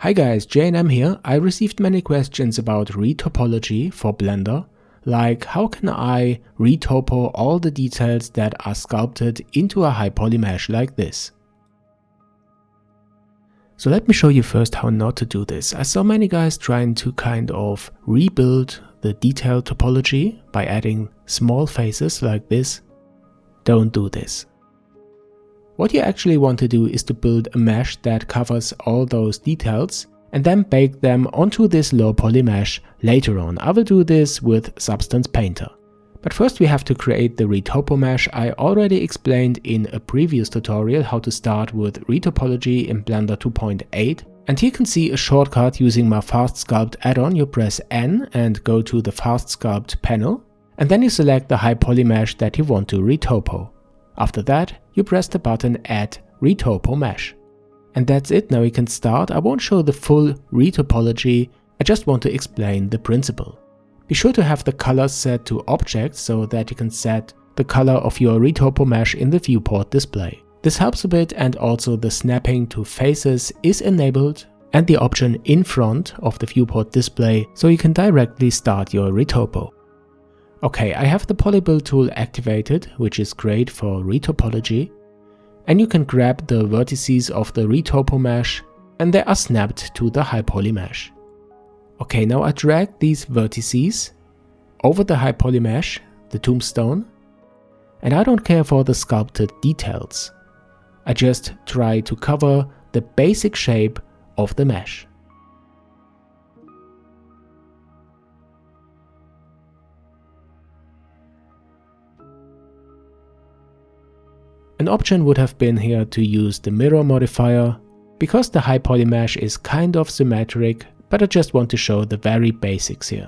Hi guys, J&M here. I received many questions about retopology for Blender, like how can I retopo all the details that are sculpted into a high poly mesh like this. So let me show you first how not to do this. I saw many guys trying to kind of rebuild the detail topology by adding small faces like this. Don't do this. What you actually want to do is to build a mesh that covers all those details and then bake them onto this low poly mesh later on. I will do this with Substance Painter. But first we have to create the retopo mesh. I already explained in a previous tutorial how to start with retopology in Blender 2.8. And here you can see a shortcut using my Fast Sculpt add-on. You press N and go to the Fast Sculpt panel. And then you select the high poly mesh that you want to retopo. After that, you press the button Add Retopo Mesh. And that's it, now you can start. I won't show the full retopology, I just want to explain the principle. Be sure to have the colors set to Object so that you can set the color of your retopo mesh in the viewport display. This helps a bit, and also the snapping to faces is enabled and the option in front of the viewport display so you can directly start your retopo. Okay, I have the polybuild tool activated, which is great for retopology, and you can grab the vertices of the retopo mesh and they are snapped to the high poly mesh. Okay, now I drag these vertices over the high poly mesh, the tombstone, and I don't care for the sculpted details. I just try to cover the basic shape of the mesh. An option would have been here to use the mirror modifier, because the high poly mesh is kind of symmetric, but I just want to show the very basics here.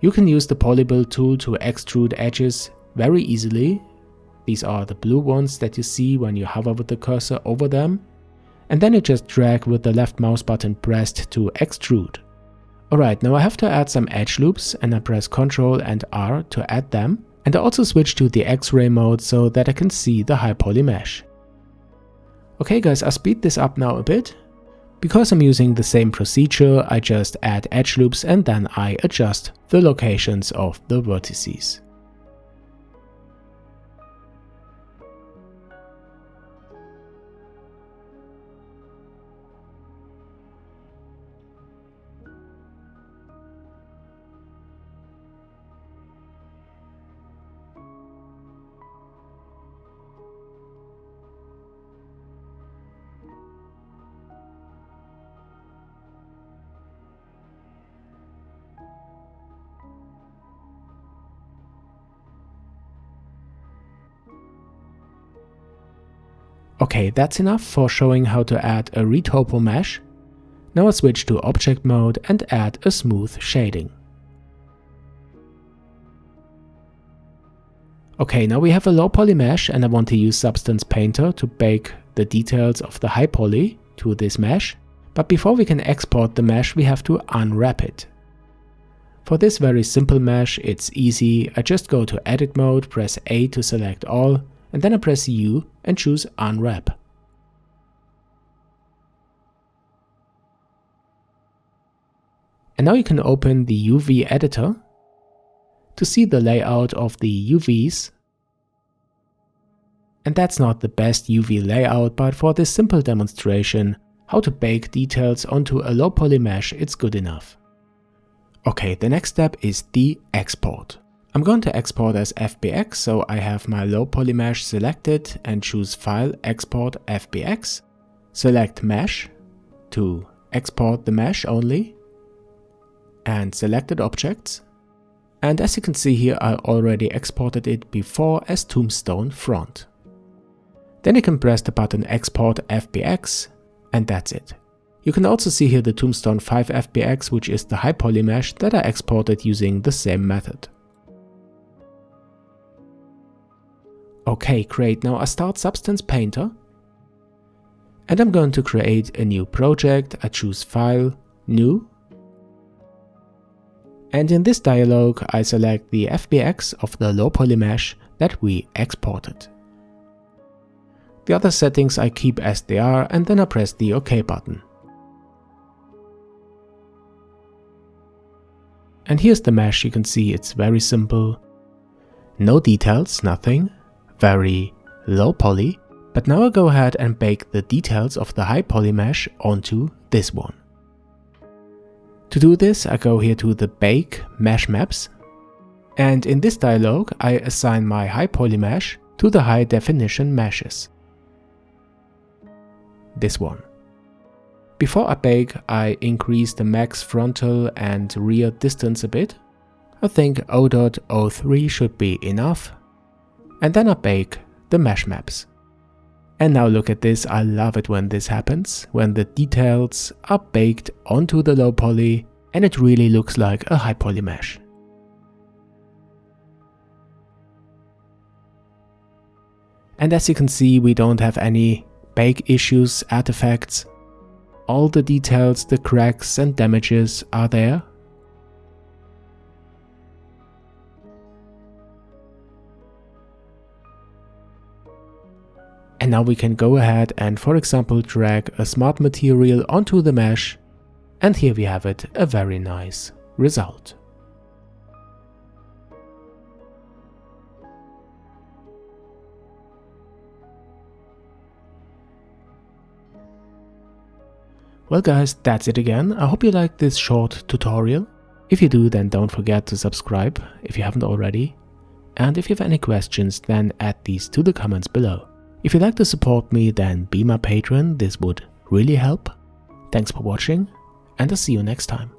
You can use the polybuild tool to extrude edges very easily. These are the blue ones that you see when you hover with the cursor over them, and then you just drag with the left mouse button pressed to extrude. Alright, now I have to add some edge loops, and I press Ctrl and R to add them. And I also switch to the X-ray mode so that I can see the high poly mesh. Okay guys, I'll speed this up now a bit. Because I'm using the same procedure, I just add edge loops and then I adjust the locations of the vertices. Okay, that's enough for showing how to add a retopo mesh. Now I switch to object mode and add a smooth shading. Okay, now we have a low poly mesh and I want to use Substance Painter to bake the details of the high poly to this mesh. But before we can export the mesh, we have to unwrap it. For this very simple mesh, it's easy. I just go to Edit mode, press A to select all, and then I press U and choose Unwrap. And now you can open the UV editor to see the layout of the UVs. And that's not the best UV layout, but for this simple demonstration, how to bake details onto a low poly mesh, it's good enough. Okay, the next step is the export. I'm going to export as FBX, so I have my low poly mesh selected and choose File, Export FBX. Select Mesh to export the mesh only and selected objects. And as you can see here, I already exported it before as Tombstone Front. Then you can press the button Export FBX and that's it. You can also see here the Tombstone 5 FBX, which is the high poly mesh that I exported using the same method. Okay, great. Now I start Substance Painter and I'm going to create a new project. I choose File, New, and in this dialog I select the FBX of the low poly mesh that we exported. The other settings I keep as they are and then I press the OK button. And here's the mesh. You can see it's very simple. No details, nothing. Very low poly. But now I go ahead and bake the details of the high poly mesh onto this one. To do this, I go here to the Bake Mesh Maps. And in this dialog, I assign my high poly mesh to the high definition meshes. This one. Before I bake, I increase the max frontal and rear distance a bit. I think 0.03 should be enough. And then I bake the mesh maps. And now look at this, I love it when this happens, when the details are baked onto the low poly and it really looks like a high poly mesh. And as you can see, we don't have any bake issues, artifacts. All the details, the cracks and damages are there. And now we can go ahead and, for example, drag a smart material onto the mesh, and here we have it, a very nice result. Well guys, that's it again. I hope you liked this short tutorial. If you do, then don't forget to subscribe if you haven't already. And if you have any questions, then add these to the comments below. If you'd like to support me, then be my patron, this would really help. Thanks for watching, and I'll see you next time.